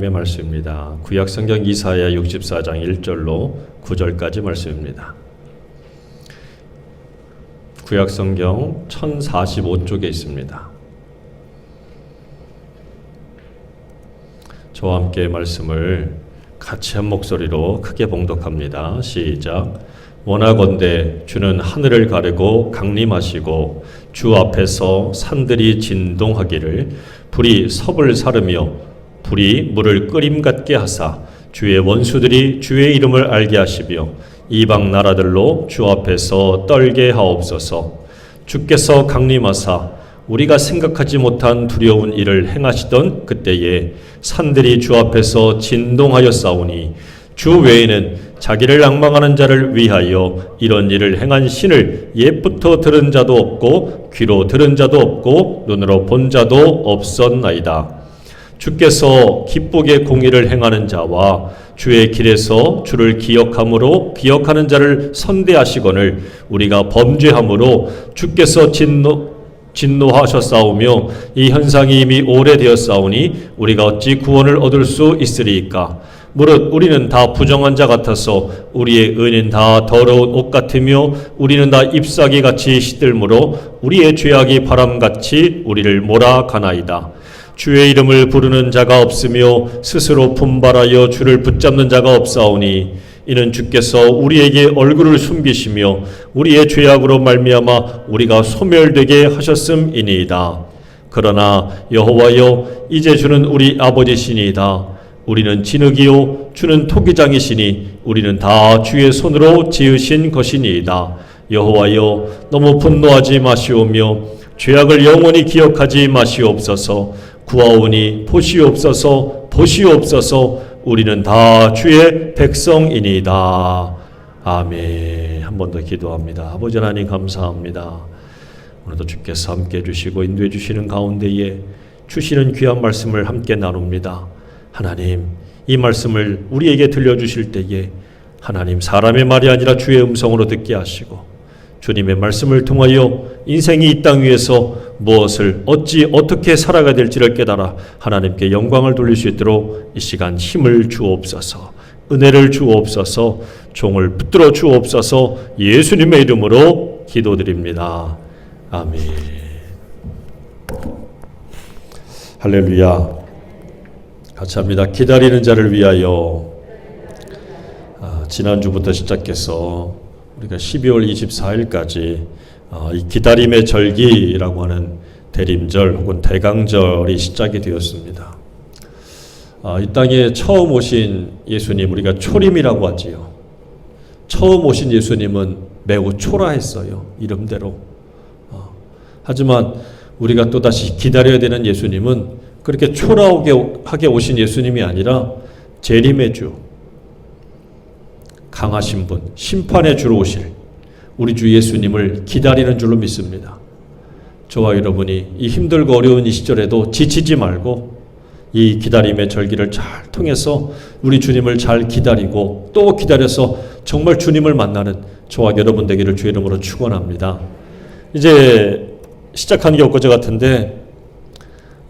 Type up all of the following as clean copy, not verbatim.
말씀입니다. 구약성경 이사야 64장 1절로 9절까지 말씀입니다. 구약성경 1045쪽에 있습니다. 저와 함께 말씀을 같이 한 목소리로 크게 봉독합니다. 시작. 원하건대 주는 하늘을 가르고 강림하시고 주 앞에서 산들이 진동하기를 불이 섭을 사르며 불이 물을 끓임 같게 하사 주의 원수들이 주의 이름을 알게 하시며 이방 나라들로 주 앞에서 떨게 하옵소서. 주께서 강림하사 우리가 생각하지 못한 두려운 일을 행하시던 그때에 산들이 주 앞에서 진동하여 싸우니 주 외에는 자기를 앙망하는 자를 위하여 이런 일을 행한 신을 옛부터 들은 자도 없고 귀로 들은 자도 없고 눈으로 본 자도 없었나이다. 주께서 기쁘게 공의를 행하는 자와 주의 길에서 주를 기억함으로 기억하는 자를 선대하시거늘 우리가 범죄함으로 주께서 진노하셨사오며 이 현상이 이미 오래되었사오니 우리가 어찌 구원을 얻을 수 있으리이까. 무릇 우리는 다 부정한 자 같아서 우리의 의는 다 더러운 옷 같으며 우리는 다 잎사귀같이 시들므로 우리의 죄악이 바람같이 우리를 몰아가나이다. 주의 이름을 부르는 자가 없으며 스스로 분발하여 주를 붙잡는 자가 없사오니 이는 주께서 우리에게 얼굴을 숨기시며 우리의 죄악으로 말미암아 우리가 소멸되게 하셨음이니이다. 그러나 여호와여 이제 주는 우리 아버지시니이다. 우리는 진흙이요 주는 토기장이시니 우리는 다 주의 손으로 지으신 것이니이다. 여호와여 너무 분노하지 마시오며 죄악을 영원히 기억하지 마시옵소서. 구하오니 보시옵소서 보시옵소서. 우리는 다 주의 백성이니이다. 아멘. 한 번 더 기도합니다. 아버지 하나님 감사합니다. 오늘도 주께서 함께 해주시고 인도해 주시는 가운데에 주시는 귀한 말씀을 함께 나눕니다. 하나님 이 말씀을 우리에게 들려주실 때에 하나님 사람의 말이 아니라 주의 음성으로 듣게 하시고 주님의 말씀을 통하여 인생이 이 땅 위에서 무엇을 어떻게 살아가야 될지를 깨달아 하나님께 영광을 돌릴 수 있도록 이 시간 힘을 주옵소서. 은혜를 주옵소서. 종을 붙들어 주옵소서. 예수님의 이름으로 기도드립니다. 아멘. 할렐루야. 같이 합니다. 기다리는 자를 위하여. 지난주부터 시작해서 우리가 12월 24일까지 이 기다림의 절기라고 하는 대림절 혹은 대강절이 시작이 되었습니다. 이 땅에 처음 오신 예수님, 우리가 초림이라고 하지요. 처음 오신 예수님은 매우 초라했어요. 이름대로. 하지만 우리가 또다시 기다려야 되는 예수님은 그렇게 초라하게 오신 예수님이 아니라 재림의 주, 강하신 분, 심판의 주로 오실 우리 주 예수님을 기다리는 줄로 믿습니다. 저와 여러분이 이 힘들고 어려운 이 시절에도 지치지 말고 이 기다림의 절기를 잘 통해서 우리 주님을 잘 기다리고 또 기다려서 정말 주님을 만나는 저와 여러분 되기를 주의 이름으로 축원합니다. 이제 시작한 게 엊그제 같은데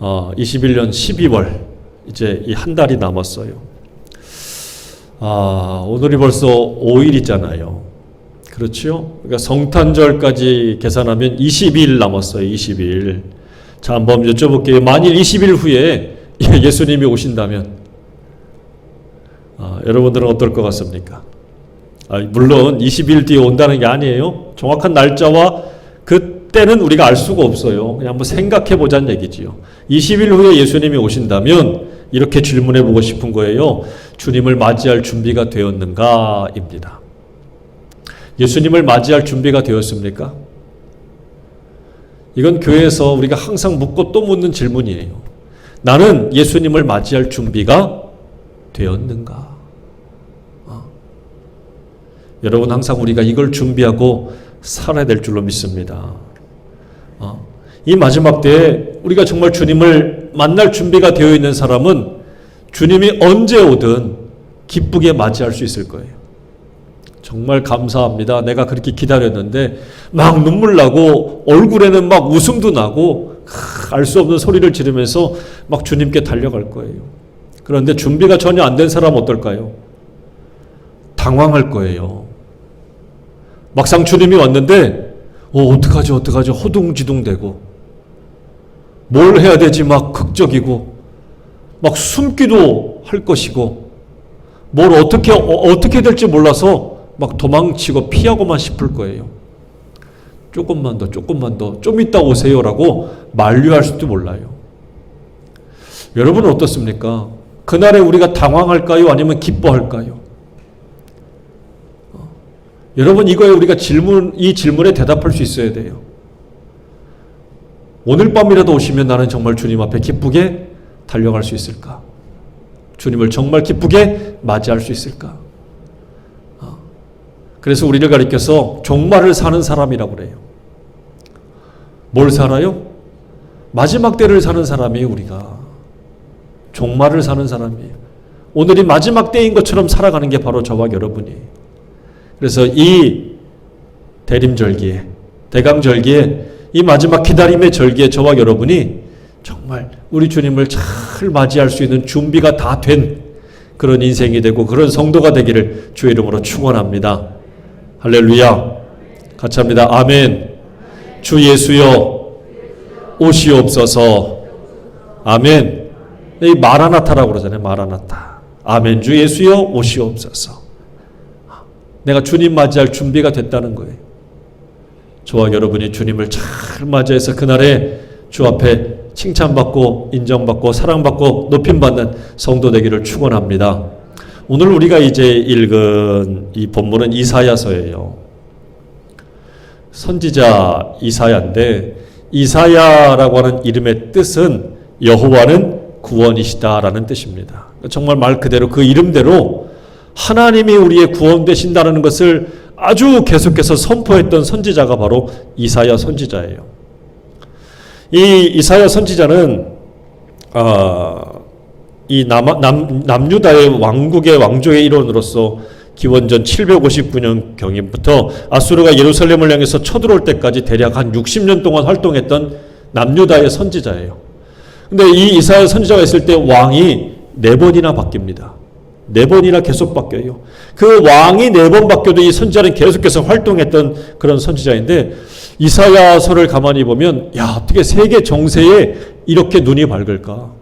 21년 12월 이제 이 한 달이 남았어요. 오늘이 벌써 5일이잖아요. 그렇죠? 그러니까 성탄절까지 계산하면 20일 남았어요. 20일. 자, 한번 여쭤볼게요. 만일 20일 후에 예수님이 오신다면 여러분들은 어떨 것 같습니까? 물론 20일 뒤에 온다는 게 아니에요. 정확한 날짜와 그때는 우리가 알 수가 없어요. 그냥 한번 생각해 보자는 얘기지요. 20일 후에 예수님이 오신다면 이렇게 질문해 보고 싶은 거예요. 주님을 맞이할 준비가 되었는가? 입니다. 예수님을 맞이할 준비가 되었습니까? 이건 교회에서 우리가 항상 묻고 또 묻는 질문이에요. 나는 예수님을 맞이할 준비가 되었는가? 여러분 항상 우리가 이걸 준비하고 살아야 될 줄로 믿습니다. 이 마지막 때에 우리가 정말 주님을 만날 준비가 되어 있는 사람은 주님이 언제 오든 기쁘게 맞이할 수 있을 거예요. 정말 감사합니다. 내가 그렇게 기다렸는데 막 눈물 나고 얼굴에는 막 웃음도 나고 알 수 없는 소리를 지르면서 막 주님께 달려갈 거예요. 그런데 준비가 전혀 안 된 사람은 어떨까요? 당황할 거예요. 막상 주님이 왔는데 어떡하지 허둥지둥대고 뭘 해야 되지 막 극적이고 막 숨기도 할 것이고 뭘 어떻게 될지 몰라서 막 도망치고 피하고만 싶을 거예요. 조금만 더 좀 이따 오세요라고 만류할 수도 몰라요. 여러분은 어떻습니까? 그날에 우리가 당황할까요? 아니면 기뻐할까요? 여러분, 이거에 우리가 이 질문에 대답할 수 있어야 돼요. 오늘 밤이라도 오시면 나는 정말 주님 앞에 기쁘게 달려갈 수 있을까? 주님을 정말 기쁘게 맞이할 수 있을까? 그래서 우리를 가리켜서 종말을 사는 사람이라고 그래요. 뭘 살아요? 마지막 때를 사는 사람이에요, 우리가. 종말을 사는 사람이에요. 오늘이 마지막 때인 것처럼 살아가는 게 바로 저와 여러분이에요. 그래서 이 대림절기에, 대강절기에, 이 마지막 기다림의 절기에 저와 여러분이 정말 우리 주님을 잘 맞이할 수 있는 준비가 다 된 그런 인생이 되고 그런 성도가 되기를 주의 이름으로 축원합니다. 할렐루야. 같이 합니다. 아멘. 주 예수여 오시옵소서. 아멘. 이 마라나타라고 그러잖아요. 마라나타. 아멘. 주 예수여 오시옵소서. 내가 주님 맞이할 준비가 됐다는 거예요. 저와 여러분이 주님을 잘 맞이해서 그날에 주 앞에 칭찬받고 인정받고 사랑받고 높임받는 성도 되기를 축원합니다. 오늘 우리가 이제 읽은 이 본문은 이사야서예요. 선지자 이사야인데 이사야라고 하는 이름의 뜻은 여호와는 구원이시다라는 뜻입니다. 정말 말 그대로 그 이름대로 하나님이 우리의 구원 되신다는 것을 아주 계속해서 선포했던 선지자가 바로 이사야 선지자예요. 이 이사야 선지자는 이 남유다의 왕국의 왕조의 일원으로서 기원전 759년 경임부터 아수르가 예루살렘을 향해서 쳐들어올 때까지 대략 한 60년 동안 활동했던 남유다의 선지자예요. 근데 이 이사야 선지자가 있을 때 왕이 4번이나 바뀝니다. 4번이나 계속 바뀌어요. 그 왕이 4번 바뀌어도 이 선지자는 계속해서 활동했던 그런 선지자인데 이사야서를 가만히 보면 어떻게 세계 정세에 이렇게 눈이 밝을까?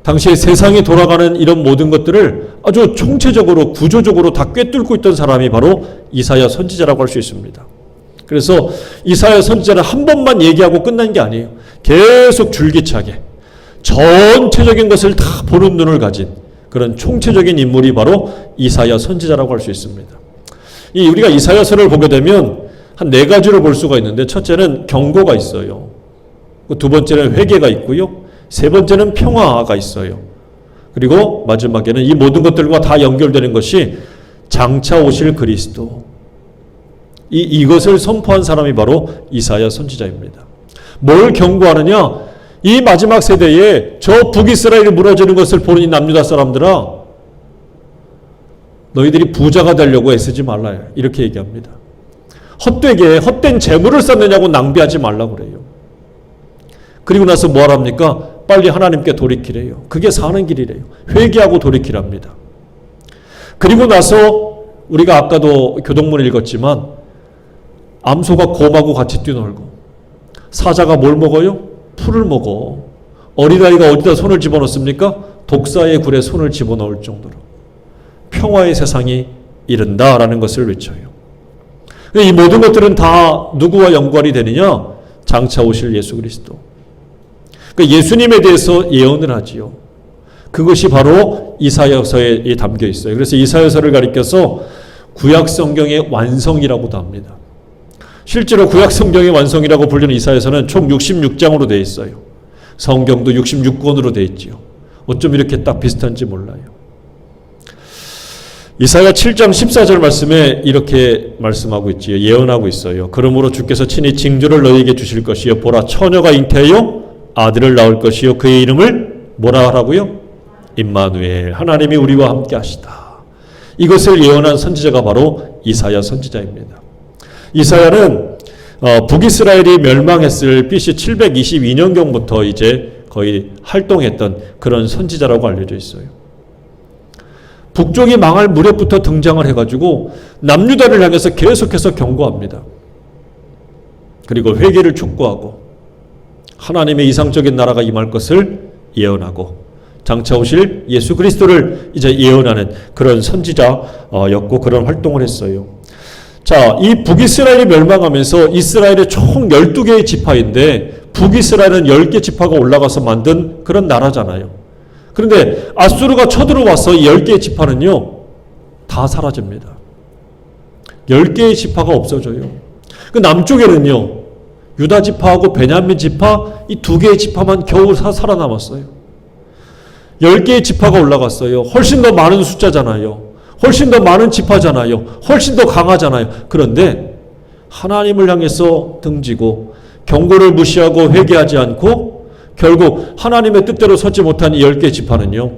당시에 세상이 돌아가는 이런 모든 것들을 아주 총체적으로 구조적으로 다 꿰뚫고 있던 사람이 바로 이사야 선지자라고 할 수 있습니다. 그래서 이사야 선지자는 한 번만 얘기하고 끝난 게 아니에요. 계속 줄기차게 전체적인 것을 다 보는 눈을 가진 그런 총체적인 인물이 바로 이사야 선지자라고 할 수 있습니다. 우리가 이사야서를 보게 되면 한 4가지로 볼 수가 있는데 첫째는 경고가 있어요. 두 번째는 회개가 있고요. 세 번째는 평화가 있어요. 그리고 마지막에는 이 모든 것들과 다 연결되는 것이 장차 오실 그리스도. 이것을 선포한 사람이 바로 이사야 선지자입니다. 뭘 경고하느냐? 이 마지막 세대에 저 북이스라엘이 무너지는 것을 보는 이 남유다 사람들아, 너희들이 부자가 되려고 애쓰지 말라. 이렇게 얘기합니다. 헛된 재물을 쌓느냐고 낭비하지 말라고 그래요. 그리고 나서 뭐 하랍니까? 빨리 하나님께 돌이키래요. 그게 사는 길이래요. 회개하고 돌이키랍니다. 그리고 나서 우리가 아까도 교동문을 읽었지만 암소가 곰하고 같이 뛰놀고 사자가 뭘 먹어요? 풀을 먹어. 어린아이가 어디다 손을 집어넣습니까? 독사의 굴에 손을 집어넣을 정도로 평화의 세상이 이른다라는 것을 외쳐요. 이 모든 것들은 다 누구와 연관이 되느냐? 장차 오실 예수 그리스도. 그러니까 예수님에 대해서 예언을 하지요. 그것이 바로 이사야서에 담겨 있어요. 그래서 이사야서를 가리켜서 구약 성경의 완성이라고도 합니다. 실제로 구약 성경의 완성이라고 불리는 이사야서는 총 66장으로 되어 있어요. 성경도 66권으로 되어 있지요. 어쩜 이렇게 딱 비슷한지 몰라요. 이사야 7장 14절 말씀에 이렇게 말씀하고 있지요. 예언하고 있어요. 그러므로 주께서 친히 징조를 너희에게 주실 것이요. 보라, 처녀가 잉태하여 아들을 낳을 것이요. 그의 이름을 뭐라 하라고요? 임마누엘, 하나님이 우리와 함께 하시다. 이것을 예언한 선지자가 바로 이사야 선지자입니다. 이사야는 북이스라엘이 멸망했을 BC 722년경부터 이제 거의 활동했던 그런 선지자라고 알려져 있어요. 북쪽이 망할 무렵부터 등장을 해가지고 남유다를 향해서 계속해서 경고합니다. 그리고 회개를 촉구하고 하나님의 이상적인 나라가 임할 것을 예언하고 장차 오실 예수 그리스도를 이제 예언하는 그런 선지자였고 그런 활동을 했어요. 자, 이 북이스라엘이 멸망하면서 이스라엘의 총 12개의 지파인데 북이스라엘은 10개 지파가 올라가서 만든 그런 나라잖아요. 그런데 아수르가 쳐들어와서 이 10개의 지파는요 다 사라집니다. 10개의 지파가 없어져요. 그 남쪽에는요 유다 지파하고 베냐민 지파 이 2개의 지파만 겨우 살아남았어요. 10개의 지파가 올라갔어요. 훨씬 더 많은 숫자잖아요. 훨씬 더 많은 지파잖아요. 훨씬 더 강하잖아요. 그런데 하나님을 향해서 등지고 경고를 무시하고 회개하지 않고 결국 하나님의 뜻대로 서지 못한 이 10개의 지파는요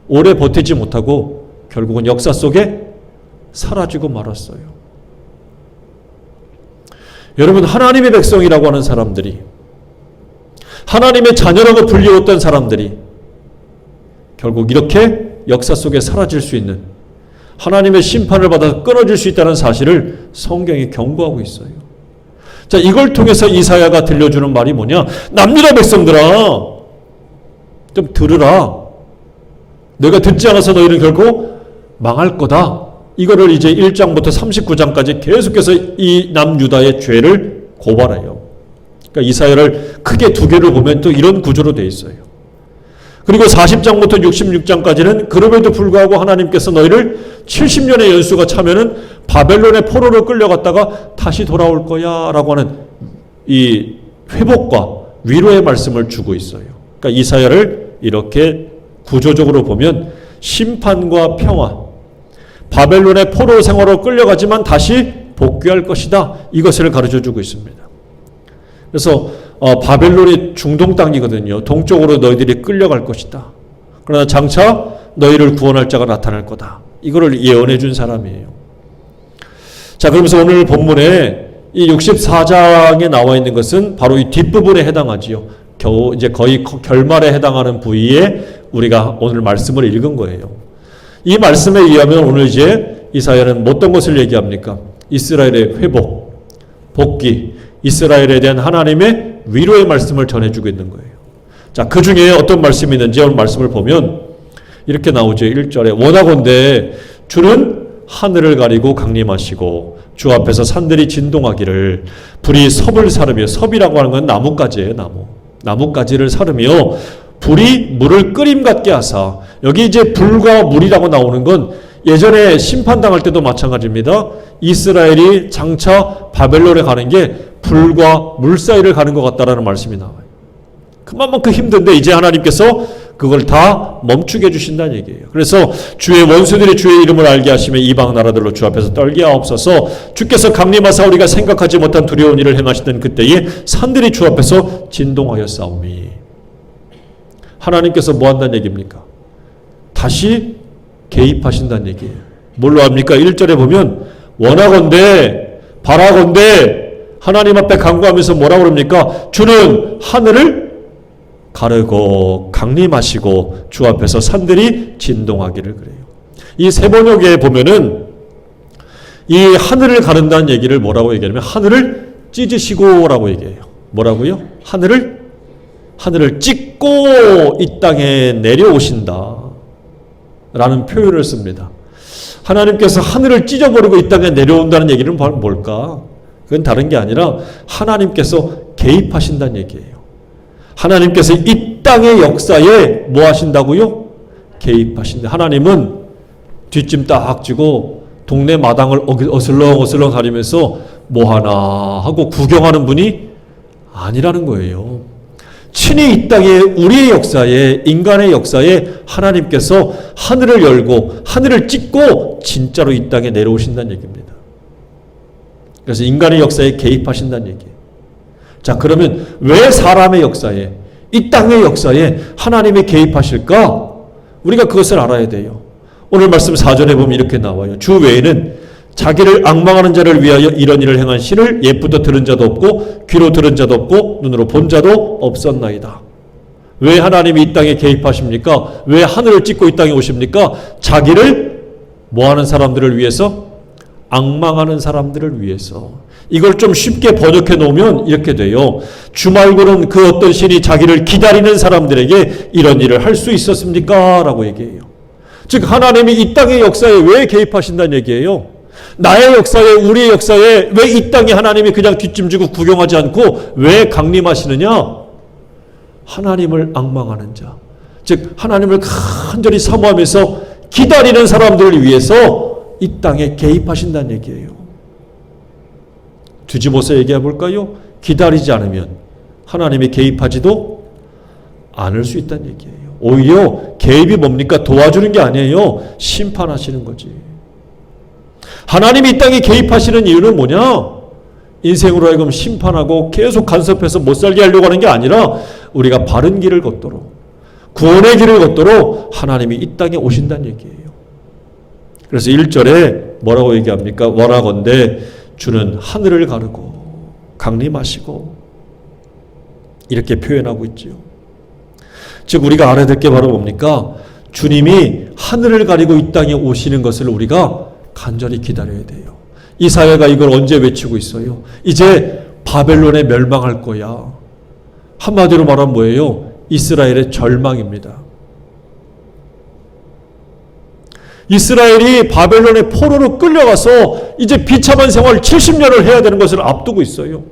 오래 버티지 못하고 결국은 역사 속에 사라지고 말았어요. 여러분, 하나님의 백성이라고 하는 사람들이, 하나님의 자녀라고 불리웠던 사람들이 결국 이렇게 역사 속에 사라질 수 있는, 하나님의 심판을 받아서 끊어질 수 있다는 사실을 성경이 경고하고 있어요. 자, 이걸 통해서 이사야가 들려주는 말이 뭐냐? 남유다 백성들아, 좀 들으라. 내가 듣지 않아서 너희는 결국 망할 거다. 이거를 이제 1장부터 39장까지 계속해서 이 남유다의 죄를 고발해요. 그러니까 이사야를 크게 두 개를 보면 또 이런 구조로 되어 있어요. 그리고 40장부터 66장까지는 그럼에도 불구하고 하나님께서 너희를 70년의 연수가 차면은 바벨론의 포로로 끌려갔다가 다시 돌아올 거야 라고 하는 이 회복과 위로의 말씀을 주고 있어요. 그러니까 이사야를 이렇게 구조적으로 보면 심판과 평화, 바벨론의 포로 생활로 끌려가지만 다시 복귀할 것이다, 이것을 가르쳐주고 있습니다. 그래서 바벨론이 중동 땅이거든요. 동쪽으로 너희들이 끌려갈 것이다. 그러나 장차 너희를 구원할 자가 나타날 거다. 이거를 예언해 준 사람이에요. 자, 그러면서 오늘 본문에 이 64장에 나와 있는 것은 바로 이 뒷부분에 해당하지요. 겨우 이제 거의 결말에 해당하는 부위에 우리가 오늘 말씀을 읽은 거예요. 이 말씀에 의하면 오늘 이제 이사야는 어떤 것을 얘기합니까? 이스라엘의 회복, 복귀, 이스라엘에 대한 하나님의 위로의 말씀을 전해주고 있는 거예요. 자, 그 중에 어떤 말씀이 있는지 오늘 말씀을 보면 이렇게 나오죠. 1절에 원하건대 주는 하늘을 가리고 강림하시고 주 앞에서 산들이 진동하기를 불이 섭을 사르며, 섭이라고 하는 건 나뭇가지예요. 나뭇가지를 사르며 불이 물을 끓임 같게 하사, 여기 이제 불과 물이라고 나오는 건 예전에 심판당할 때도 마찬가지입니다. 이스라엘이 장차 바벨론에 가는 게 불과 물 사이를 가는 것 같다라는 말씀이 나와요. 그만큼 힘든데 이제 하나님께서 그걸 다 멈추게 해주신다는 얘기예요. 그래서 주의 원수들이 주의 이름을 알게 하시며 이방 나라들로 주 앞에서 떨게 하옵소서. 주께서 강림하사 우리가 생각하지 못한 두려운 일을 행하시던 그때에 산들이 주 앞에서 진동하였사오미. 하나님께서 뭐 한다는 얘기입니까? 다시 개입하신다는 얘기예요. 뭘로 합니까? 1절에 보면 원하건대 바라건대 하나님 앞에 간구하면서 뭐라고 그럽니까? 주는 하늘을 가르고 강림하시고 주 앞에서 산들이 진동하기를 그래요. 이 세 번역에 보면은 이 하늘을 가른다는 얘기를 뭐라고 얘기하냐면 하늘을 찢으시고라고 얘기해요. 뭐라고요? 하늘을 찢고 이 땅에 내려오신다 라는 표현을 씁니다. 하나님께서 하늘을 찢어버리고 이 땅에 내려온다는 얘기는 뭘까? 그건 다른 게 아니라 하나님께서 개입하신다는 얘기예요. 하나님께서 이 땅의 역사에 뭐 하신다고요? 개입하신다. 하나님은 뒷짐 딱 쥐고 동네 마당을 어슬렁어슬렁 다니면서 뭐 하나 하고 구경하는 분이 아니라는 거예요. 친히 이 땅에 우리의 역사에, 인간의 역사에 하나님께서 하늘을 열고 하늘을 찢고 진짜로 이 땅에 내려오신다는 얘기입니다. 그래서 인간의 역사에 개입하신다는 얘기예요. 자, 그러면 왜 사람의 역사에, 이 땅의 역사에 하나님이 개입하실까? 우리가 그것을 알아야 돼요. 오늘 말씀 4절에 보면 이렇게 나와요. 주 외에는 자기를 앙망하는 자를 위하여 이런 일을 행한 신을 옛부터 들은 자도 없고 귀로 들은 자도 없고 눈으로 본 자도 없었나이다. 왜 하나님이 이 땅에 개입하십니까? 왜 하늘을 찢고 이 땅에 오십니까? 자기를 뭐하는 사람들을 위해서? 앙망하는 사람들을 위해서. 이걸 좀 쉽게 번역해 놓으면 이렇게 돼요. 주 말고는 그 어떤 신이 자기를 기다리는 사람들에게 이런 일을 할 수 있었습니까? 라고 얘기해요. 즉 하나님이 이 땅의 역사에 왜 개입하신다는 얘기예요. 나의 역사에, 우리의 역사에 왜 이 땅에 하나님이 그냥 뒷짐지고 구경하지 않고 왜 강림하시느냐? 하나님을 앙망하는 자, 즉 하나님을 간절히 사모하면서 기다리는 사람들을 위해서 이 땅에 개입하신다는 얘기예요. 뒤집어서 얘기해 볼까요? 기다리지 않으면 하나님이 개입하지도 않을 수 있다는 얘기예요. 오히려 개입이 뭡니까? 도와주는 게 아니에요. 심판하시는 거지. 하나님이 이 땅에 개입하시는 이유는 뭐냐? 인생으로 하여금 심판하고 계속 간섭해서 못 살게 하려고 하는 게 아니라 우리가 바른 길을 걷도록, 구원의 길을 걷도록 하나님이 이 땅에 오신다는 얘기예요. 그래서 1절에 뭐라고 얘기합니까? 원하건대 주는 하늘을 가르고 강림하시고, 이렇게 표현하고 있지요. 즉 우리가 알아야 될 게 바로 뭡니까? 주님이 하늘을 가리고 이 땅에 오시는 것을 우리가 간절히 기다려야 돼요. 이사야가 이걸 언제 외치고 있어요? 이제 바벨론에 멸망할 거야. 한마디로 말하면 뭐예요? 이스라엘의 절망입니다. 이스라엘이 바벨론의 포로로 끌려가서 이제 비참한 생활 70년을 해야 되는 것을 앞두고 있어요.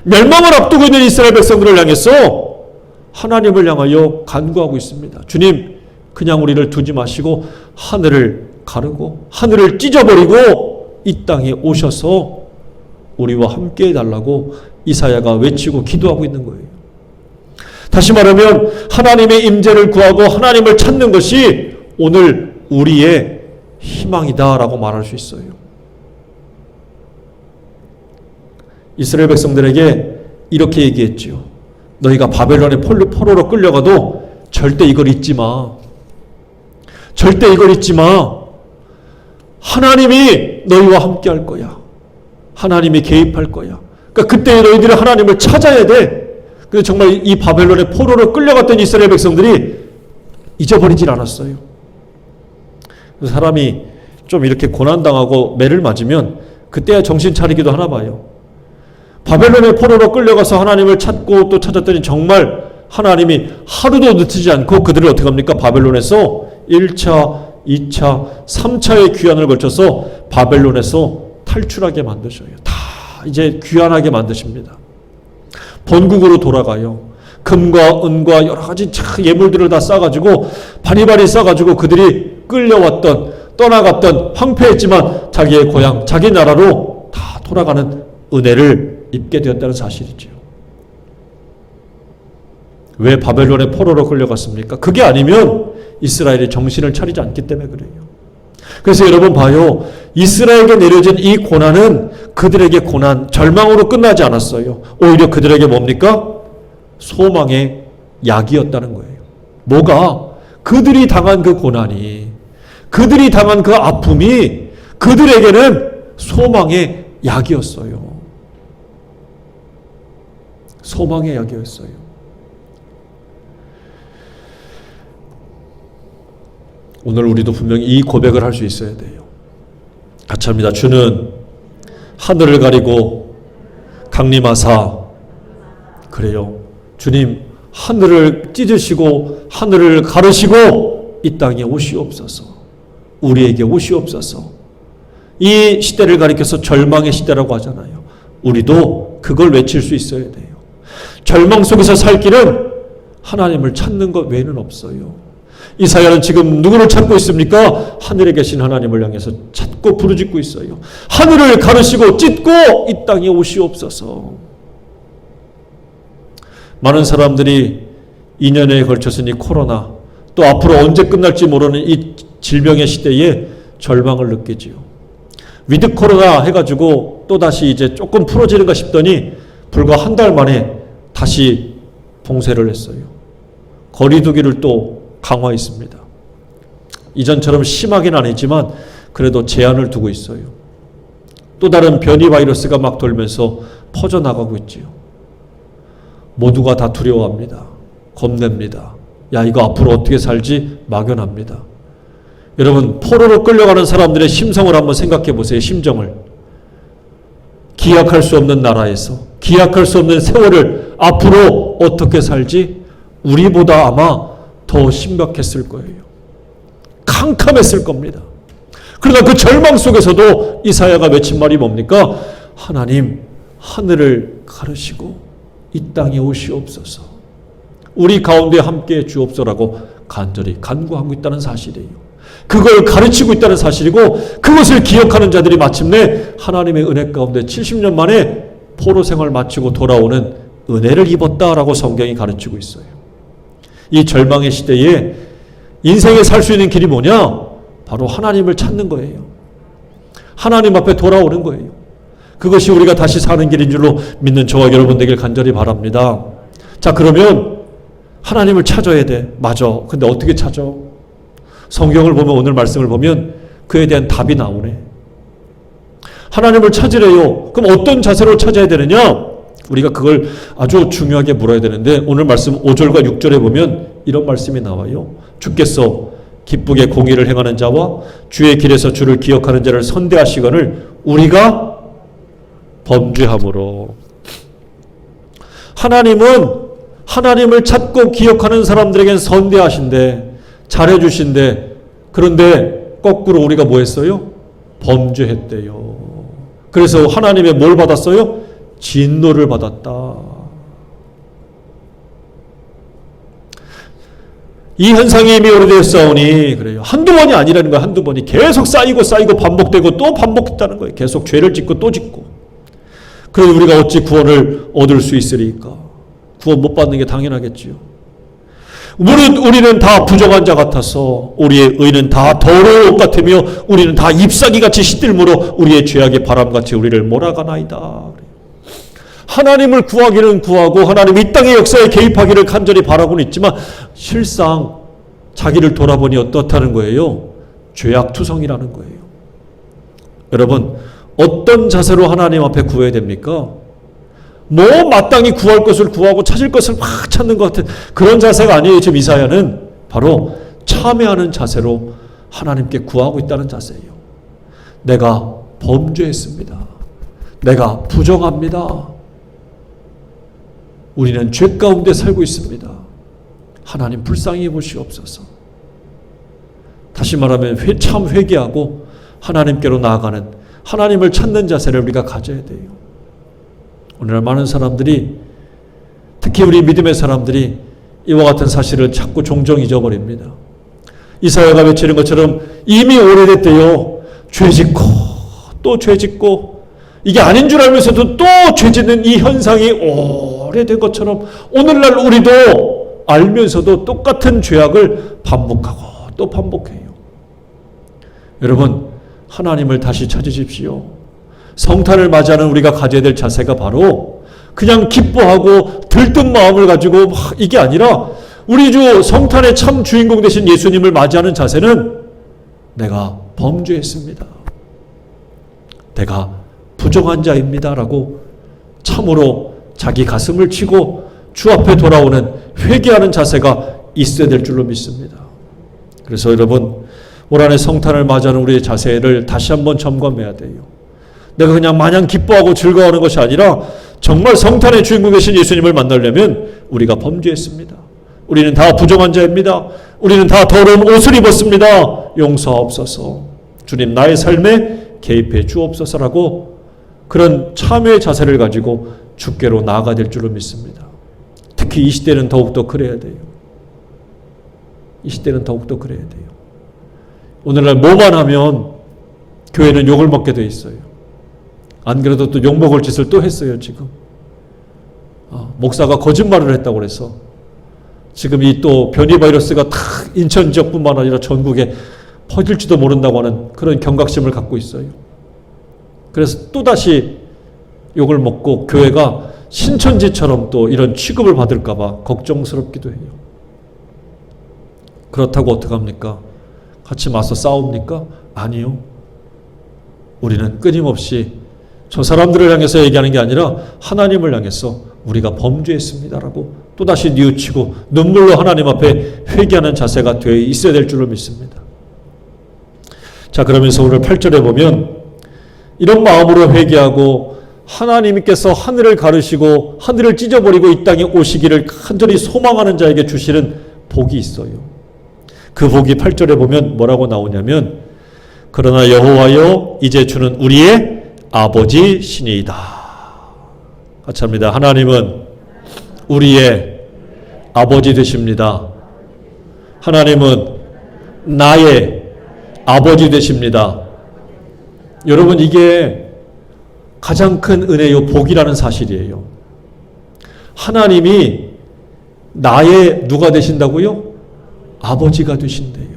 멸망을 앞두고 있는 이스라엘 백성들을 향해서 하나님을 향하여 간구하고 있습니다. 주님, 그냥 우리를 두지 마시고 하늘을 가르고 하늘을 찢어버리고 이 땅에 오셔서 우리와 함께 해달라고 이사야가 외치고 기도하고 있는 거예요. 다시 말하면 하나님의 임재를 구하고 하나님을 찾는 것이 오늘 우리의 희망이다라고 말할 수 있어요. 이스라엘 백성들에게 이렇게 얘기했지요. 너희가 바벨론의 포로로 끌려가도 절대 이걸 잊지 마. 절대 이걸 잊지 마. 하나님이 너희와 함께 할 거야. 하나님이 개입할 거야. 그러니까 그때 너희들이 하나님을 찾아야 돼. 근데 정말 이 바벨론의 포로로 끌려갔던 이스라엘 백성들이 잊어버리질 않았어요. 사람이 좀 이렇게 고난당하고 매를 맞으면 그때야 정신 차리기도 하나 봐요. 바벨론의 포로로 끌려가서 하나님을 찾고 또 찾았더니 정말 하나님이 하루도 늦추지 않고 그들을 어떻게 합니까? 바벨론에서 1차, 2차, 3차의 귀환을 거쳐서 바벨론에서 탈출하게 만드셔요. 다 이제 귀환하게 만드십니다. 본국으로 돌아가요. 금과 은과 여러 가지 예물들을 다 싸가지고 바리바리 싸가지고 그들이 끌려왔던, 떠나갔던, 황폐했지만 자기의 고향, 자기 나라로 다 돌아가는 은혜를 입게 되었다는 사실이죠. 왜 바벨론의 포로로 끌려갔습니까? 그게 아니면 이스라엘이 정신을 차리지 않기 때문에 그래요. 그래서 여러분 봐요. 이스라엘에게 내려진 이 고난은 그들에게 고난, 절망으로 끝나지 않았어요. 오히려 그들에게 뭡니까? 소망의 약이었다는 거예요. 뭐가? 그들이 당한 그 고난이, 그들이 당한 그 아픔이 그들에게는 소망의 약이었어요. 소망의 약이었어요. 오늘 우리도 분명히 이 고백을 할 수 있어야 돼요. 같이 합니다. 주는 하늘을 가리고 강림하사, 그래요. 주님 하늘을 찢으시고 하늘을 가르시고 이 땅에 오시옵소서. 우리에게 오시옵소서. 이 시대를 가리켜서 절망의 시대라고 하잖아요. 우리도 그걸 외칠 수 있어야 돼요. 절망 속에서 살 길은 하나님을 찾는 것 외에는 없어요. 이사야는 지금 누구를 찾고 있습니까? 하늘에 계신 하나님을 향해서 찾고 부르짖고 있어요. 하늘을 가르시고 찢고 이 땅에 오시옵소서. 많은 사람들이 2년에 걸쳐서 이 코로나, 또 앞으로 언제 끝날지 모르는 이 질병의 시대에 절망을 느끼지요. 위드 코로나 해가지고 또다시 이제 조금 풀어지는가 싶더니 불과 한 달 만에 다시 봉쇄를 했어요. 거리두기를 또 강화했습니다. 이전처럼 심하게는 아니지만 그래도 제한을 두고 있어요. 또 다른 변이 바이러스가 막 돌면서 퍼져나가고 있지요. 모두가 다 두려워합니다. 겁냅니다. 야, 이거 앞으로 어떻게 살지 막연합니다. 여러분, 포로로 끌려가는 사람들의 심성을 한번 생각해 보세요. 심정을. 기약할 수 없는 나라에서, 기약할 수 없는 세월을 앞으로 어떻게 살지 우리보다 아마 더 심각했을 거예요. 캄캄했을 겁니다. 그러나 그 절망 속에서도 이사야가 외친 말이 뭡니까? 하나님, 하늘을 가르시고 이 땅에 오시옵소서. 우리 가운데 함께해 주옵소라고 간절히 간구하고 있다는 사실이에요. 그걸 가르치고 있다는 사실이고, 그것을 기억하는 자들이 마침내 하나님의 은혜 가운데 70년 만에 포로 생활 마치고 돌아오는 은혜를 입었다라고 성경이 가르치고 있어요. 이 절망의 시대에 인생에 살 수 있는 길이 뭐냐? 바로 하나님을 찾는 거예요. 하나님 앞에 돌아오는 거예요. 그것이 우리가 다시 사는 길인 줄로 믿는 저와 여러분 되길 간절히 바랍니다. 자, 그러면 하나님을 찾아야 돼. 맞아. 근데 어떻게 찾아? 성경을 보면, 오늘 말씀을 보면 그에 대한 답이 나오네. 하나님을 찾으래요. 그럼 어떤 자세로 찾아야 되느냐? 우리가 그걸 아주 중요하게 물어야 되는데, 오늘 말씀 5절과 6절에 보면 이런 말씀이 나와요. 주께서 기쁘게 공의를 행하는 자와 주의 길에서 주를 기억하는 자를 선대하시거늘 우리가 범죄함으로. 하나님은 하나님을 찾고 기억하는 사람들에겐 선대하신데, 잘해주신데, 그런데 거꾸로 우리가 뭐 했어요? 범죄했대요. 그래서 하나님의 뭘 받았어요? 진노를 받았다. 이 현상이 이미 오래되었사오니, 그래요. 한두 번이 아니라는 거예요. 한두 번이 계속 쌓이고 쌓이고 반복되고 또 반복했다는 거예요. 계속 죄를 짓고 또 짓고. 그래서 우리가 어찌 구원을 얻을 수 있으리까? 구원 못 받는 게 당연하겠지요. 우리는 다 부정한 자 같아서 우리의 의는 다 더러운 옷 같으며 우리는 다 잎사귀같이 시들므로 우리의 죄악의 바람같이 우리를 몰아가나이다. 하나님을 구하기는 구하고 하나님 이 땅의 역사에 개입하기를 간절히 바라고는 있지만, 실상 자기를 돌아보니 어떻다는 거예요? 죄악투성이라는 거예요. 여러분, 어떤 자세로 하나님 앞에 구해야 됩니까? 뭐 마땅히 구할 것을 구하고 찾을 것을 막 찾는 것 같은 그런 자세가 아니에요. 지금 이사야는 바로 참회하는 자세로 하나님께 구하고 있다는 자세예요. 내가 범죄했습니다. 내가 부정합니다. 우리는 죄 가운데 살고 있습니다. 하나님 불쌍히 보시옵소서. 다시 말하면 참 회개하고 하나님께로 나아가는, 하나님을 찾는 자세를 우리가 가져야 돼요. 오늘날 많은 사람들이, 특히 우리 믿음의 사람들이 이와 같은 사실을 자꾸 종종 잊어버립니다. 이사야가 외치는 것처럼 이미 오래됐대요. 죄짓고 또 죄짓고, 이게 아닌 줄 알면서도 또 죄짓는 이 현상이 오래된 것처럼 오늘날 우리도 알면서도 똑같은 죄악을 반복하고 또 반복해요. 여러분, 하나님을 다시 찾으십시오. 성탄을 맞이하는 우리가 가져야 될 자세가 바로 그냥 기뻐하고 들뜬 마음을 가지고 이게 아니라, 우리 주 성탄의 참 주인공 되신 예수님을 맞이하는 자세는 내가 범죄했습니다. 내가 부정한 자입니다. 라고 참으로 자기 가슴을 치고 주 앞에 돌아오는 회개하는 자세가 있어야 될 줄로 믿습니다. 그래서 여러분, 올 한해 성탄을 맞이하는 우리의 자세를 다시 한번 점검해야 돼요. 내가 그냥 마냥 기뻐하고 즐거워하는 것이 아니라 정말 성탄의 주인공 되신 예수님을 만나려면 우리가 범죄했습니다. 우리는 다 부정한 자입니다. 우리는 다 더러운 옷을 입었습니다. 용서하옵소서. 주님, 나의 삶에 개입해 주옵소서라고 그런 참회의 자세를 가지고 주께로 나아가야 될 줄로 믿습니다. 특히 이 시대는 더욱더 그래야 돼요. 이 시대는 더욱더 그래야 돼요. 오늘날 뭐만 하면 교회는 욕을 먹게 돼 있어요. 안 그래도 또 욕먹을 짓을 또 했어요, 지금. 목사가 거짓말을 했다고 그래서 지금 이 또 변이 바이러스가 다 인천 지역뿐만 아니라 전국에 퍼질지도 모른다고 하는 그런 경각심을 갖고 있어요. 그래서 또다시 욕을 먹고 교회가 신천지처럼 또 이런 취급을 받을까 봐 걱정스럽기도 해요. 그렇다고 어떡합니까? 같이 맞서 싸웁니까? 아니요. 우리는 끊임없이 저 사람들을 향해서 얘기하는 게 아니라 하나님을 향해서 우리가 범죄했습니다라고 또다시 뉘우치고 눈물로 하나님 앞에 회개하는 자세가 되어 있어야 될 줄로 믿습니다. 자, 그러면서 오늘 8절에 보면 이런 마음으로 회개하고 하나님께서 하늘을 가르시고 하늘을 찢어버리고 이 땅에 오시기를 간절히 소망하는 자에게 주시는 복이 있어요. 그 복이 8절에 보면 뭐라고 나오냐면 그러나 여호와여 이제 주는 우리의 아버지시니이다. 같이 합니다. 하나님은 우리의 아버지 되십니다. 하나님은 나의 아버지 되십니다. 여러분, 이게 가장 큰 은혜요 복이라는 사실이에요. 하나님이 나의 누가 되신다고요? 아버지가 되신대요.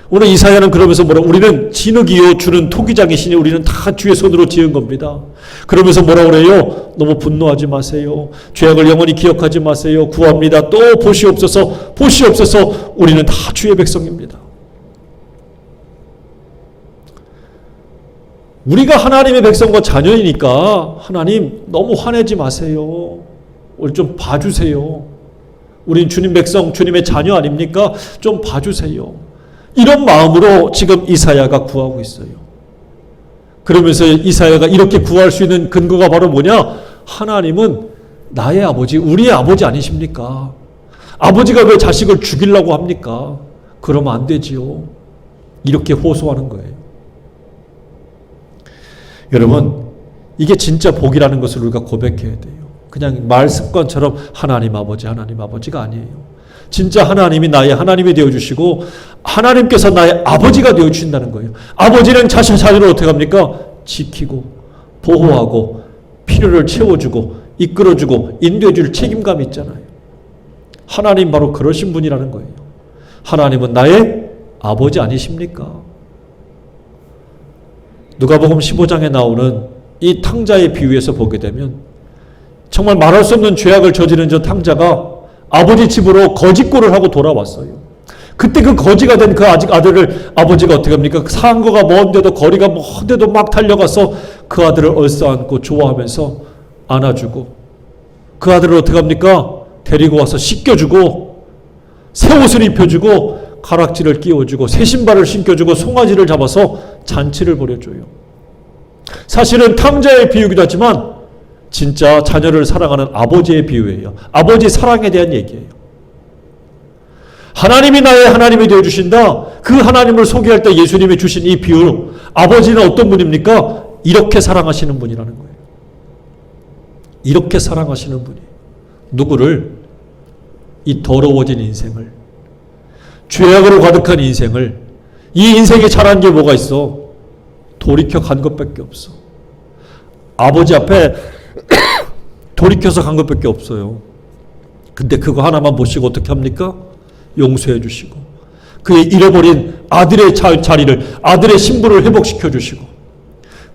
오늘 이사야는 그러면서 뭐라, 우리는 진흙이요 주는 토기장이시니 우리는 다 주의 손으로 지은 겁니다. 그러면서 뭐라 그래요? 너무 분노하지 마세요. 죄악을 영원히 기억하지 마세요. 구합니다. 또 보시옵소서, 보시옵소서. 우리는 다 주의 백성입니다. 우리가 하나님의 백성과 자녀이니까 하나님 너무 화내지 마세요. 우리 좀 봐주세요. 우린 주님 백성, 주님의 자녀 아닙니까? 좀 봐주세요. 이런 마음으로 지금 이사야가 구하고 있어요. 그러면서 이사야가 이렇게 구할 수 있는 근거가 바로 뭐냐? 하나님은 나의 아버지, 우리의 아버지 아니십니까? 아버지가 왜 자식을 죽이려고 합니까? 그러면 안 되지요. 이렇게 호소하는 거예요. 여러분, 이게 진짜 복이라는 것을 우리가 고백해야 돼요. 그냥 말 습관처럼 하나님 아버지가 아니에요. 진짜 하나님이 나의 하나님이 되어주시고 하나님께서 나의 아버지가 되어주신다는 거예요. 아버지는 자녀를 어떻게 합니까? 지키고 보호하고 필요를 채워주고 이끌어주고 인도해줄 책임감이 있잖아요. 하나님 바로 그러신 분이라는 거예요. 하나님은 나의 아버지 아니십니까? 누가복음 15장에 나오는 이 탕자의 비유에서 보게 되면 정말 말할 수 없는 죄악을 저지른 저 탕자가 아버지 집으로 거짓골을 하고 돌아왔어요. 그때 그 거지가 된 그 아들을 아버지가 어떻게 합니까? 상거가 먼데도 거리가 먼데도 막 달려가서 그 아들을 얼싸안고 좋아하면서 안아주고 그 아들을 어떻게 합니까? 데리고 와서 씻겨주고 새 옷을 입혀주고 가락지를 끼워주고 새 신발을 신겨주고 송아지를 잡아서 잔치를 벌여줘요. 사실은 탕자의 비유기도 하지만 진짜 자녀를 사랑하는 아버지의 비유예요. 아버지 사랑에 대한 얘기예요. 하나님이 나의 하나님이 되어주신다. 그 하나님을 소개할 때 예수님이 주신 이 비유, 아버지는 어떤 분입니까? 이렇게 사랑하시는 분이라는 거예요. 이렇게 사랑하시는 분이 누구를? 이 더러워진 인생을, 죄악으로 가득한 인생을, 이 인생에 잘한 게 뭐가 있어? 돌이켜 간 것밖에 없어. 아버지 앞에 돌이켜서 간 것밖에 없어요. 근데 그거 하나만 보시고 어떻게 합니까? 용서해 주시고 그의 잃어버린 아들의 자리를, 아들의 신분을 회복시켜 주시고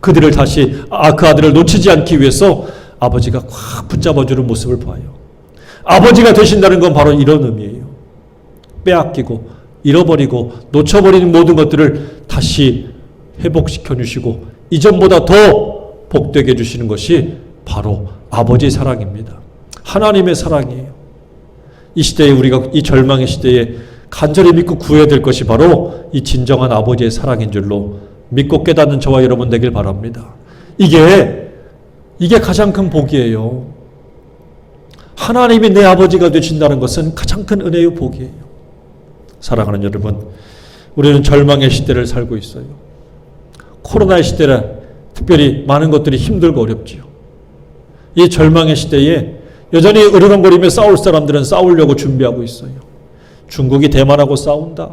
그들을 다시 그 아들을 놓치지 않기 위해서 아버지가 꽉 붙잡아주는 모습을 봐요. 아버지가 되신다는 건 바로 이런 의미예요. 빼앗기고 잃어버리고 놓쳐버린 모든 것들을 다시 회복시켜 주시고 이전보다 더 복되게 해주시는 것이 바로 아버지의 사랑입니다. 하나님의 사랑이에요. 이 시대에 우리가 이 절망의 시대에 간절히 믿고 구해야 될 것이 바로 이 진정한 아버지의 사랑인 줄로 믿고 깨닫는 저와 여러분 되길 바랍니다. 이게 가장 큰 복이에요. 하나님이 내 아버지가 되신다는 것은 가장 큰 은혜의 복이에요. 사랑하는 여러분, 우리는 절망의 시대를 살고 있어요. 코로나의 시대라 특별히 많은 것들이 힘들고 어렵지요. 이 절망의 시대에 여전히 으르렁거리며 싸울 사람들은 싸우려고 준비하고 있어요. 중국이 대만하고 싸운다.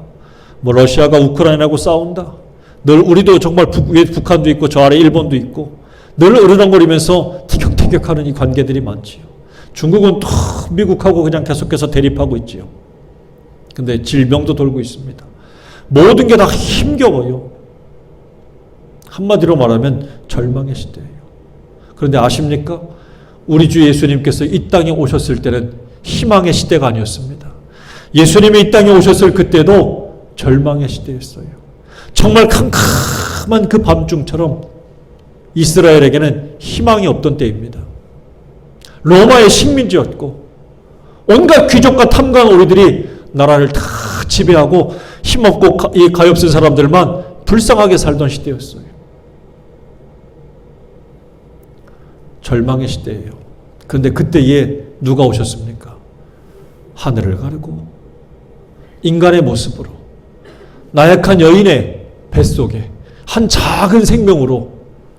러시아가 우크라이나하고 싸운다. 늘 우리도 정말 위에 북한도 있고 저 아래 일본도 있고 늘 으르렁거리면서 티격태격하는 이 관계들이 많지요. 중국은 또 미국하고 그냥 계속해서 대립하고 있지요. 근데 질병도 돌고 있습니다. 모든 게 다 힘겨워요. 한마디로 말하면 절망의 시대예요. 그런데 아십니까? 우리 주 예수님께서 이 땅에 오셨을 때는 희망의 시대가 아니었습니다. 예수님이 이 땅에 오셨을 그때도 절망의 시대였어요. 정말 캄캄한 그 밤중처럼 이스라엘에게는 희망이 없던 때입니다. 로마의 식민지였고 온갖 귀족과 탐관 오리들이 나라를 다 지배하고 힘없고 이 가엾은 사람들만 불쌍하게 살던 시대였어요. 절망의 시대예요. 그런데 그때에 누가 오셨습니까? 하늘을 가르고 인간의 모습으로 나약한 여인의 뱃속에 한 작은 생명으로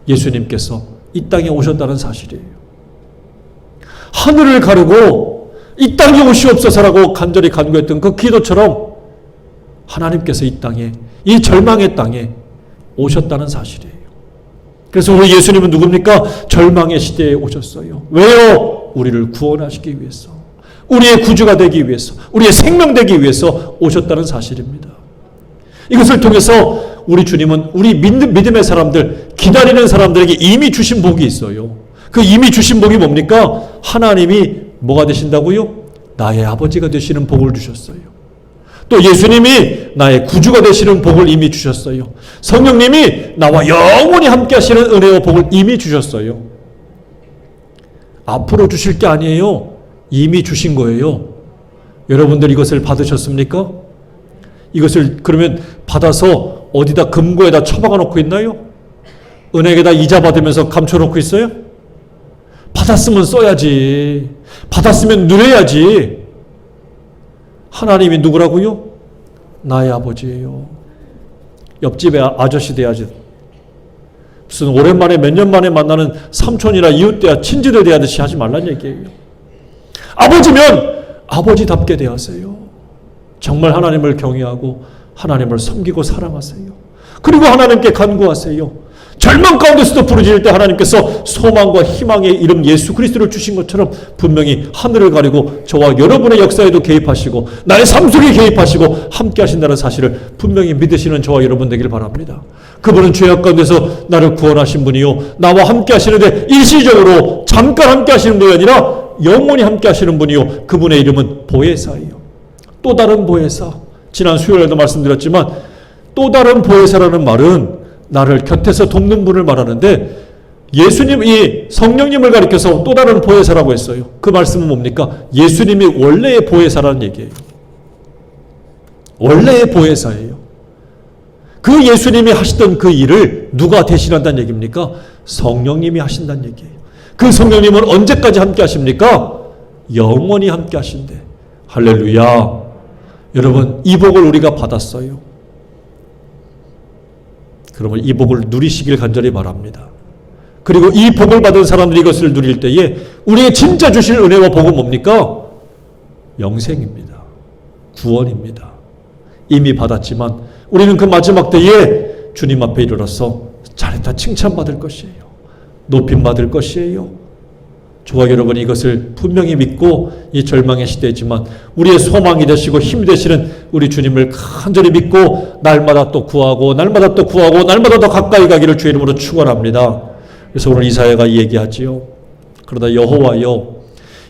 예수님께서 이 땅에 오셨다는 사실이에요. 하늘을 가르고 이 땅에 오시옵소서라고 간절히 간구했던 그 기도처럼 하나님께서 이 땅에, 이 절망의 땅에 오셨다는 사실이에요. 그래서 우리 예수님은 누굽니까? 절망의 시대에 오셨어요. 왜요? 우리를 구원하시기 위해서, 우리의 구주가 되기 위해서, 우리의 생명 되기 위해서 오셨다는 사실입니다. 이것을 통해서 우리 주님은 우리 믿음의 사람들, 기다리는 사람들에게 이미 주신 복이 있어요. 그 이미 주신 복이 뭡니까? 하나님이 뭐가 되신다고요? 나의 아버지가 되시는 복을 주셨어요. 또 예수님이 나의 구주가 되시는 복을 이미 주셨어요. 성령님이 나와 영원히 함께 하시는 은혜와 복을 이미 주셨어요. 앞으로 주실 게 아니에요. 이미 주신 거예요. 여러분들 이것을 받으셨습니까? 이것을 그러면 받아서 어디다 금고에다 처박아 놓고 있나요? 은행에다 이자 받으면서 감춰 놓고 있어요? 받았으면 써야지. 받았으면 누려야지. 하나님이 누구라고요? 나의 아버지예요. 옆집에 아저씨 돼야지. 무슨 오랜만에 몇 년 만에 만나는 삼촌이나 이웃 돼야 친지들 대하듯이 하지 말란 얘기예요. 아버지면 아버지답게 대하세요. 정말 하나님을 경외하고 하나님을 섬기고 사랑하세요. 그리고 하나님께 간구하세요. 절망 가운데서도 부르짖을 때 하나님께서 소망과 희망의 이름 예수 그리스도를 주신 것처럼 분명히 하늘을 가리고 저와 여러분의 역사에도 개입하시고 나의 삶 속에 개입하시고 함께 하신다는 사실을 분명히 믿으시는 저와 여러분 되길 바랍니다. 그분은 죄악 가운데서 나를 구원하신 분이요, 나와 함께 하시는데 일시적으로 잠깐 함께 하시는 분이 아니라 영원히 함께 하시는 분이요, 그분의 이름은 보혜사예요. 또 다른 보혜사. 지난 수요일에도 말씀드렸지만 또 다른 보혜사라는 말은 나를 곁에서 돕는 분을 말하는데, 예수님이 성령님을 가리켜서 또 다른 보혜사라고 했어요. 그 말씀은 뭡니까? 예수님이 원래의 보혜사라는 얘기예요. 원래의 보혜사예요. 그 예수님이 하시던 그 일을 누가 대신한다는 얘기입니까? 성령님이 하신다는 얘기예요. 그 성령님은 언제까지 함께 하십니까? 영원히 함께 하신대. 할렐루야. 여러분, 이 복을 우리가 받았어요. 그러면 이 복을 누리시길 간절히 바랍니다. 그리고 이 복을 받은 사람들이 이것을 누릴 때에 우리의 진짜 주실 은혜와 복은 뭡니까? 영생입니다. 구원입니다. 이미 받았지만 우리는 그 마지막 때에 주님 앞에 이르러서 잘했다 칭찬받을 것이에요. 높임받을 것이에요. 저와 여러분이 이것을 분명히 믿고 이 절망의 시대지만 우리의 소망이 되시고 힘이 되시는 우리 주님을 간절히 믿고 날마다 또 구하고 날마다 또 구하고 날마다 더 가까이 가기를 주의 이름으로 축원합니다. 그래서 오늘 이사야가 얘기하지요. 그러다 여호와여,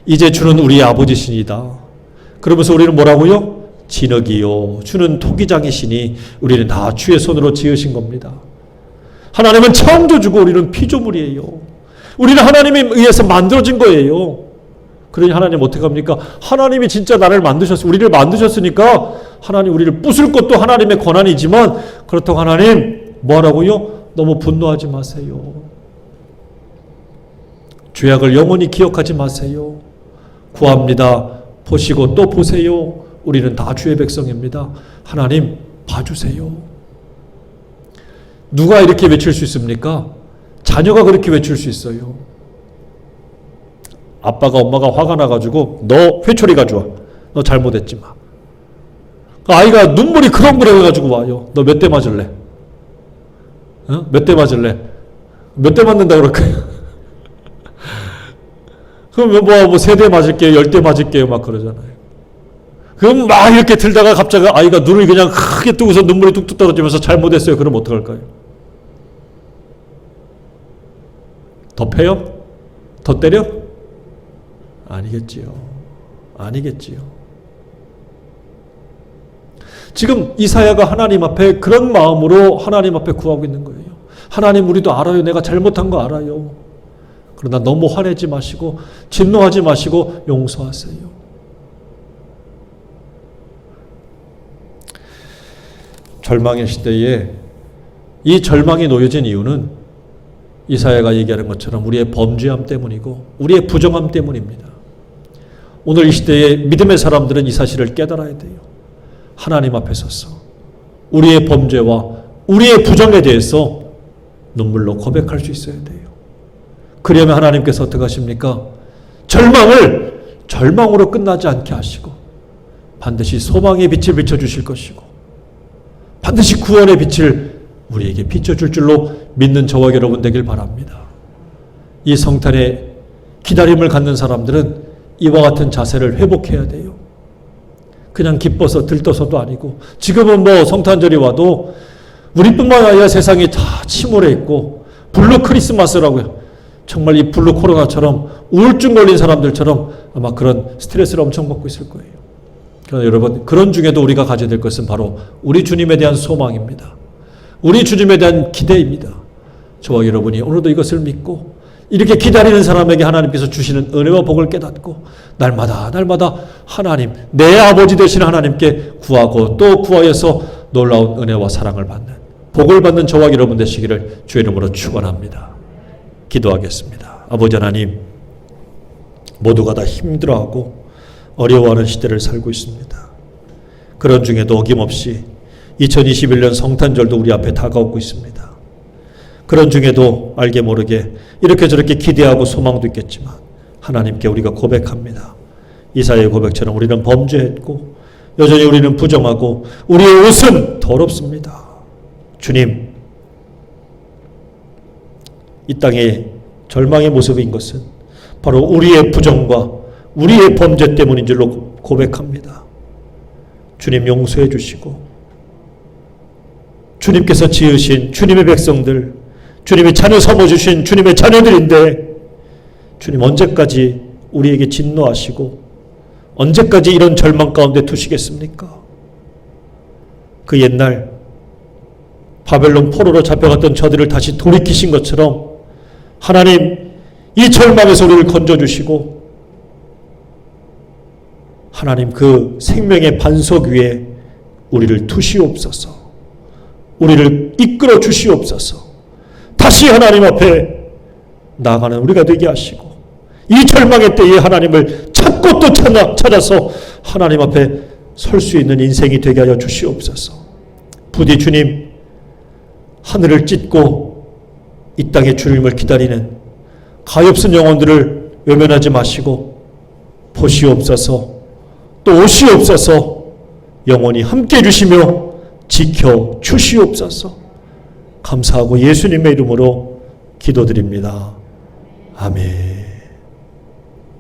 이제 주는 우리의 아버지시니다. 그러면서 우리는 뭐라고요? 진흙이요, 주는 토기장이시니 우리는 다 주의 손으로 지으신 겁니다. 하나님은 창조주고 우리는 피조물이에요. 우리는 하나님에 의해서 만들어진 거예요. 그러니 하나님 어떻게 합니까? 하나님이 진짜 나를 만드셨어요. 우리를 만드셨으니까 하나님 우리를 부술 것도 하나님의 권한이지만, 그렇다고 하나님 뭐하라고요? 너무 분노하지 마세요. 죄악을 영원히 기억하지 마세요. 구합니다. 보시고 또 보세요. 우리는 다 주의 백성입니다. 하나님 봐주세요. 누가 이렇게 외칠 수 있습니까? 자녀가 그렇게 외칠 수 있어요. 아빠가 엄마가 화가 나가지고 너 회초리 가져와. 너 잘못했지 마. 그 아이가 눈물이 그렁그렁해가지고 와요. 너 몇 대 맞을래? 어? 몇 대 맞을래? 몇 대 맞는다 그럴까요? 그럼 뭐 세 대 맞을게요, 10대 맞을게요 막 그러잖아요. 그럼 막 이렇게 들다가 갑자기 아이가 눈을 그냥 크게 뜨고서 눈물이 뚝뚝 떨어지면서 잘못했어요. 그럼 어떡할까요? 더 패요? 더 때려? 아니겠지요. 아니겠지요. 지금 이사야가 하나님 앞에 그런 마음으로 하나님 앞에 구하고 있는 거예요. 하나님, 우리도 알아요. 내가 잘못한 거 알아요. 그러나 너무 화내지 마시고 진노하지 마시고 용서하세요. 절망의 시대에 이 절망이 놓여진 이유는 이사야가 얘기하는 것처럼 우리의 범죄함 때문이고 우리의 부정함 때문입니다. 오늘 이 시대에 믿음의 사람들은 이 사실을 깨달아야 돼요. 하나님 앞에 서서 우리의 범죄와 우리의 부정에 대해서 눈물로 고백할 수 있어야 돼요. 그러면 하나님께서 어떻게 하십니까? 절망을 절망으로 끝나지 않게 하시고 반드시 소망의 빛을 비춰주실 것이고 반드시 구원의 빛을 우리에게 비춰줄 줄로 믿는 저와 여러분 되길 바랍니다. 이 성탄의 기다림을 갖는 사람들은 이와 같은 자세를 회복해야 돼요. 그냥 기뻐서 들떠서도 아니고 지금은 뭐 성탄절이 와도 우리뿐만 아니라 세상이 다 침울해 있고 블루 크리스마스라고요. 정말 이 블루 코로나처럼 우울증 걸린 사람들처럼 아마 그런 스트레스를 엄청 받고 있을 거예요. 그러나 여러분 그런 중에도 우리가 가져야 될 것은 바로 우리 주님에 대한 소망입니다. 우리 주님에 대한 기대입니다. 저와 여러분이 오늘도 이것을 믿고 이렇게 기다리는 사람에게 하나님께서 주시는 은혜와 복을 깨닫고 날마다 하나님 내 아버지 되신 하나님께 구하고 또 구하여서 놀라운 은혜와 사랑을 받는 복을 받는 저와 여러분 되시기를 주의 이름으로 축원합니다. 기도하겠습니다. 아버지 하나님 모두가 다 힘들어하고 어려워하는 시대를 살고 있습니다. 그런 중에도 어김없이 2021년 성탄절도 우리 앞에 다가오고 있습니다. 그런 중에도 알게 모르게 이렇게 저렇게 기대하고 소망도 있겠지만 하나님께 우리가 고백합니다. 이사야의 고백처럼 우리는 범죄했고 여전히 우리는 부정하고 우리의 옷은 더럽습니다. 주님, 이 땅의 절망의 모습인 것은 바로 우리의 부정과 우리의 범죄 때문인 줄로 고백합니다. 주님 용서해 주시고 주님께서 지으신 주님의 백성들, 주님이 자녀 삼아주신 주님의 자녀들인데 주님 언제까지 우리에게 진노하시고 언제까지 이런 절망 가운데 두시겠습니까? 그 옛날 바벨론 포로로 잡혀갔던 저들을 다시 돌이키신 것처럼 하나님 이 절망에서 우리를 건져주시고 하나님 그 생명의 반석 위에 우리를 두시옵소서. 우리를 이끌어 주시옵소서. 다시 하나님 앞에 나아가는 우리가 되게 하시고 이 절망의 때에 하나님을 찾고 또 찾아서 하나님 앞에 설 수 있는 인생이 되게 하여 주시옵소서. 부디 주님 하늘을 찢고 이 땅에 주님을 기다리는 가엾은 영혼들을 외면하지 마시고 보시옵소서. 또 오시옵소서. 영원히 함께해 주시며 지켜 주시옵소서. 감사하고 예수님의 이름으로 기도드립니다. 아멘.